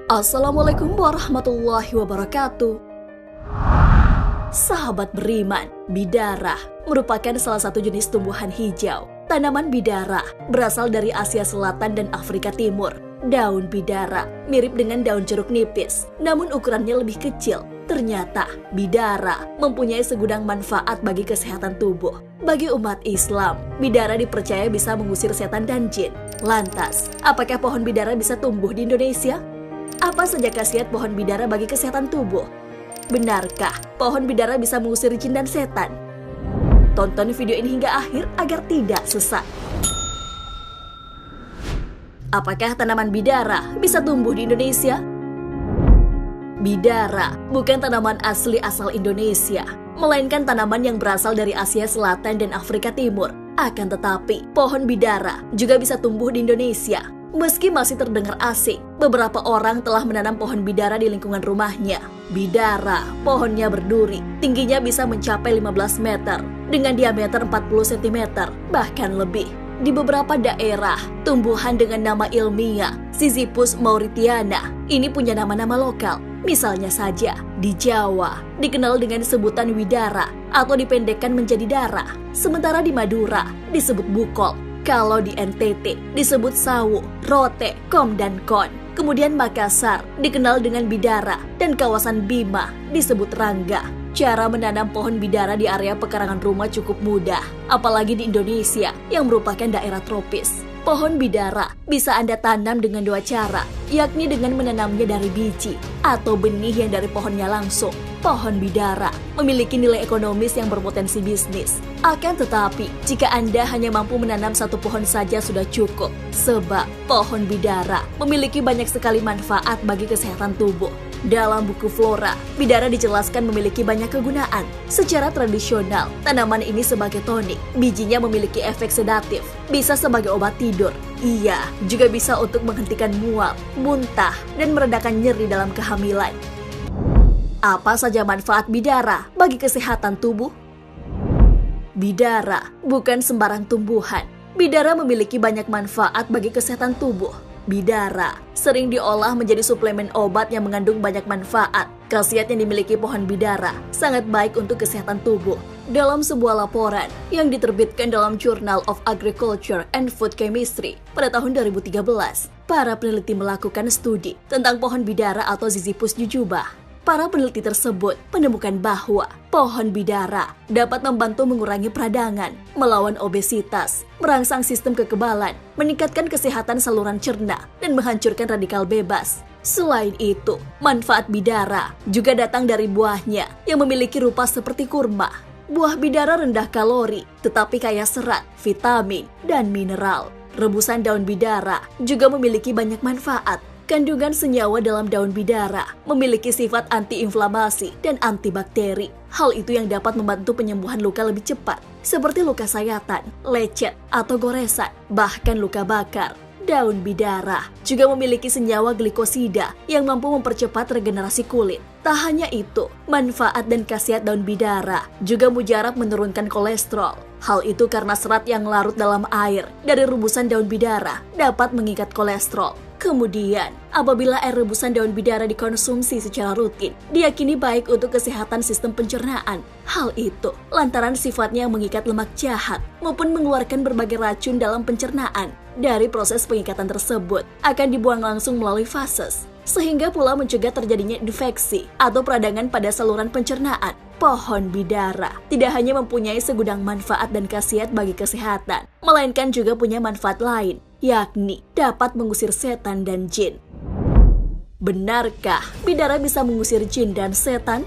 Assalamualaikum warahmatullahi wabarakatuh. Sahabat beriman, bidara merupakan salah satu jenis tumbuhan hijau. Tanaman bidara berasal dari Asia Selatan dan Afrika Timur. Daun bidara mirip dengan daun jeruk nipis, namun ukurannya lebih kecil. Ternyata, bidara mempunyai segudang manfaat bagi kesehatan tubuh. Bagi umat Islam, bidara dipercaya bisa mengusir setan dan jin. Lantas, apakah pohon bidara bisa tumbuh di Indonesia? Apa saja khasiat pohon bidara bagi kesehatan tubuh? Benarkah pohon bidara bisa mengusir jin dan setan? Tonton video ini hingga akhir agar tidak sesat. Apakah tanaman bidara bisa tumbuh di Indonesia? Bidara bukan tanaman asli asal Indonesia, melainkan tanaman yang berasal dari Asia Selatan dan Afrika Timur. Akan tetapi, pohon bidara juga bisa tumbuh di Indonesia. Meski masih terdengar asing, beberapa orang telah menanam pohon bidara di lingkungan rumahnya. Bidara, pohonnya berduri, tingginya bisa mencapai 15 meter, dengan diameter 40 cm, bahkan lebih. Di beberapa daerah, tumbuhan dengan nama ilmiah, Sisyphus mauritiana, ini punya nama-nama lokal. Misalnya saja, di Jawa, dikenal dengan sebutan widara, atau dipendekkan menjadi dara. Sementara di Madura, disebut bukol. Kalau di NTT disebut sawu, rote, kom, dan kon. Kemudian Makassar dikenal dengan bidara dan kawasan Bima disebut rangga. Cara menanam pohon bidara di area pekarangan rumah cukup mudah, apalagi di Indonesia yang merupakan daerah tropis. Pohon bidara bisa Anda tanam dengan dua cara, yakni dengan menanamnya dari biji atau benih yang dari pohonnya langsung. Pohon bidara memiliki nilai ekonomis yang berpotensi bisnis. Akan tetapi, jika Anda hanya mampu menanam satu pohon saja sudah cukup, sebab pohon bidara memiliki banyak sekali manfaat bagi kesehatan tubuh. Dalam buku Flora, bidara dijelaskan memiliki banyak kegunaan. Secara tradisional, tanaman ini sebagai tonik, bijinya memiliki efek sedatif, bisa sebagai obat tidur. Ia juga bisa untuk menghentikan mual, muntah, dan meredakan nyeri dalam kehamilan. Apa saja manfaat bidara bagi kesehatan tubuh? Bidara bukan sembarang tumbuhan. Bidara memiliki banyak manfaat bagi kesehatan tubuh. Bidara sering diolah menjadi suplemen obat yang mengandung banyak manfaat. Khasiat yang dimiliki pohon bidara sangat baik untuk kesehatan tubuh. Dalam sebuah laporan yang diterbitkan dalam Journal of Agriculture and Food Chemistry pada tahun 2013, para peneliti melakukan studi tentang pohon bidara atau Sisyphus jujubah. Para peneliti tersebut menemukan bahwa pohon bidara dapat membantu mengurangi peradangan, melawan obesitas, merangsang sistem kekebalan, meningkatkan kesehatan saluran cerna, dan menghancurkan radikal bebas. Selain itu, manfaat bidara juga datang dari buahnya yang memiliki rupa seperti kurma. Buah bidara rendah kalori, tetapi kaya serat, vitamin, dan mineral. Rebusan daun bidara juga memiliki banyak manfaat. Kandungan senyawa dalam daun bidara memiliki sifat antiinflamasi dan antibakteri. Hal itu yang dapat membantu penyembuhan luka lebih cepat, seperti luka sayatan, lecet, atau goresan, bahkan luka bakar. Daun bidara juga memiliki senyawa glikosida yang mampu mempercepat regenerasi kulit. Tak hanya itu, manfaat dan khasiat daun bidara juga mujarab menurunkan kolesterol. Hal itu karena serat yang larut dalam air dari rebusan daun bidara dapat mengikat kolesterol. Kemudian, apabila air rebusan daun bidara dikonsumsi secara rutin, diyakini baik untuk kesehatan sistem pencernaan. Hal itu lantaran sifatnya yang mengikat lemak jahat maupun mengeluarkan berbagai racun dalam pencernaan. Dari proses pengikatan tersebut akan dibuang langsung melalui fases, sehingga pula mencegah terjadinya infeksi atau peradangan pada saluran pencernaan. Pohon bidara tidak hanya mempunyai segudang manfaat dan khasiat bagi kesehatan, melainkan juga punya manfaat lain, yakni dapat mengusir setan dan jin. Benarkah bidara bisa mengusir jin dan setan?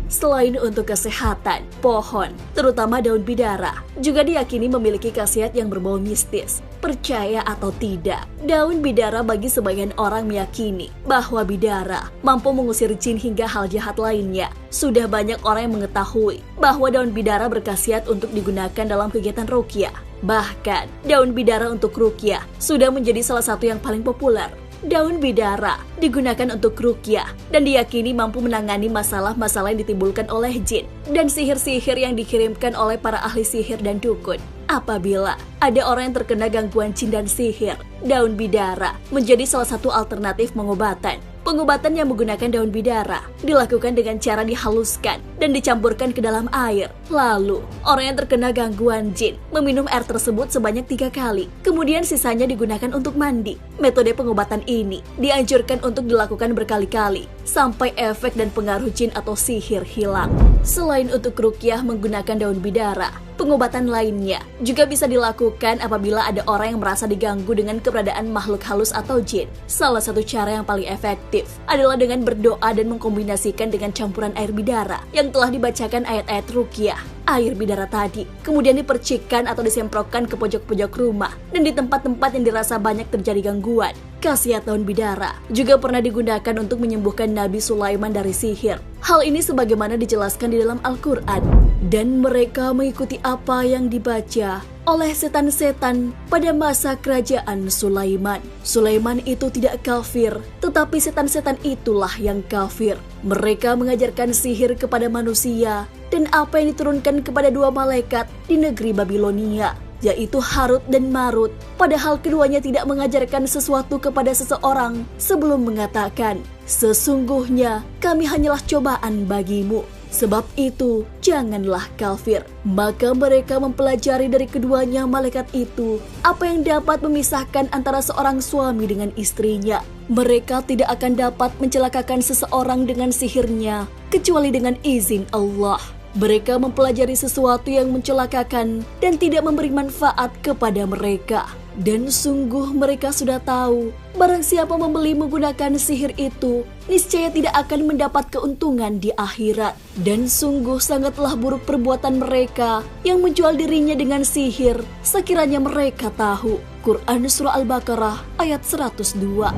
Selain untuk kesehatan, pohon, terutama daun bidara, juga diyakini memiliki khasiat yang berbau mistis. Percaya atau tidak, daun bidara bagi sebagian orang meyakini bahwa bidara mampu mengusir jin hingga hal jahat lainnya. Sudah banyak orang yang mengetahui bahwa daun bidara berkhasiat untuk digunakan dalam kegiatan ruqyah. Bahkan, daun bidara untuk ruqyah sudah menjadi salah satu yang paling populer. Daun bidara digunakan untuk ruqyah dan diyakini mampu menangani masalah-masalah yang ditimbulkan oleh jin dan sihir-sihir yang dikirimkan oleh para ahli sihir dan dukun. Apabila ada orang yang terkena gangguan jin dan sihir, daun bidara menjadi salah satu alternatif pengobatan. Pengobatan yang menggunakan daun bidara dilakukan dengan cara dihaluskan dan dicampurkan ke dalam air. Lalu, orang yang terkena gangguan jin meminum air tersebut sebanyak 3 kali. Kemudian sisanya digunakan untuk mandi. Metode pengobatan ini dianjurkan untuk dilakukan berkali-kali sampai efek dan pengaruh jin atau sihir hilang. Selain untuk ruqyah menggunakan daun bidara, pengobatan lainnya juga bisa dilakukan apabila ada orang yang merasa diganggu dengan keberadaan makhluk halus atau jin. Salah satu cara yang paling efektif adalah dengan berdoa dan mengkombinasikan dengan campuran air bidara yang telah dibacakan ayat-ayat ruqyah. Air bidara tadi kemudian dipercikkan atau disemprotkan ke pojok-pojok rumah dan di tempat-tempat yang dirasa banyak terjadi gangguan. Khasiat daun bidara juga pernah digunakan untuk menyembuhkan Nabi Sulaiman dari sihir. Hal ini sebagaimana dijelaskan di dalam Al-Quran. Dan mereka mengikuti apa yang dibaca oleh setan-setan pada masa kerajaan Sulaiman. Sulaiman itu tidak kafir, tetapi setan-setan itulah yang kafir. Mereka mengajarkan sihir kepada manusia dan apa yang diturunkan kepada 2 malaikat di negeri Babilonia, yaitu Harut dan Marut, padahal keduanya tidak mengajarkan sesuatu kepada seseorang sebelum mengatakan, "Sesungguhnya kami hanyalah cobaan bagimu. Sebab itu, janganlah kafir." Maka mereka mempelajari dari keduanya malaikat itu apa yang dapat memisahkan antara seorang suami dengan istrinya. Mereka tidak akan dapat mencelakakan seseorang dengan sihirnya, kecuali dengan izin Allah. Mereka mempelajari sesuatu yang mencelakakan dan tidak memberi manfaat kepada mereka. Dan sungguh mereka sudah tahu, barang siapa membeli menggunakan sihir itu, niscaya tidak akan mendapat keuntungan di akhirat. Dan sungguh sangatlah buruk perbuatan mereka yang menjual dirinya dengan sihir, sekiranya mereka tahu. Quran Surah Al-Baqarah ayat 102.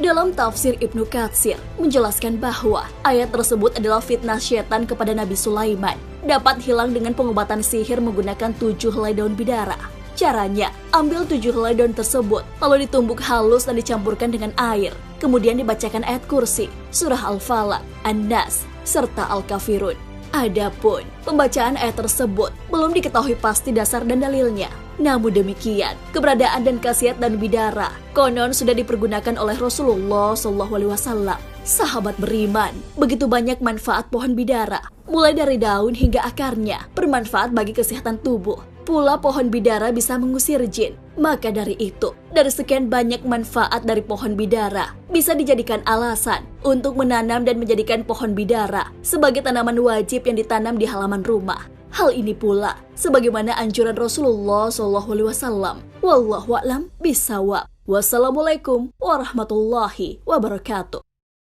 Dalam tafsir Ibnu Katsir menjelaskan bahwa ayat tersebut adalah fitnah syaitan kepada Nabi Sulaiman dapat hilang dengan pengobatan sihir menggunakan 7 helai daun bidara. Caranya, ambil 7 helai daun tersebut, lalu ditumbuk halus dan dicampurkan dengan air. Kemudian dibacakan ayat kursi, surah Al-Falaq, An-Nas, serta Al-Kafirun. Adapun pembacaan ayat tersebut belum diketahui pasti dasar dan dalilnya. Namun demikian, keberadaan dan khasiat daun bidara konon sudah dipergunakan oleh Rasulullah SAW. Sahabat beriman, begitu banyak manfaat pohon bidara, mulai dari daun hingga akarnya, bermanfaat bagi kesehatan tubuh. Pula pohon bidara bisa mengusir jin. Maka dari itu, dari sekian banyak manfaat dari pohon bidara, bisa dijadikan alasan untuk menanam dan menjadikan pohon bidara sebagai tanaman wajib yang ditanam di halaman rumah. Hal ini pula sebagaimana anjuran Rasulullah SAW. Wallahu a'lam bishawab. Wassalamualaikum warahmatullahi wabarakatuh.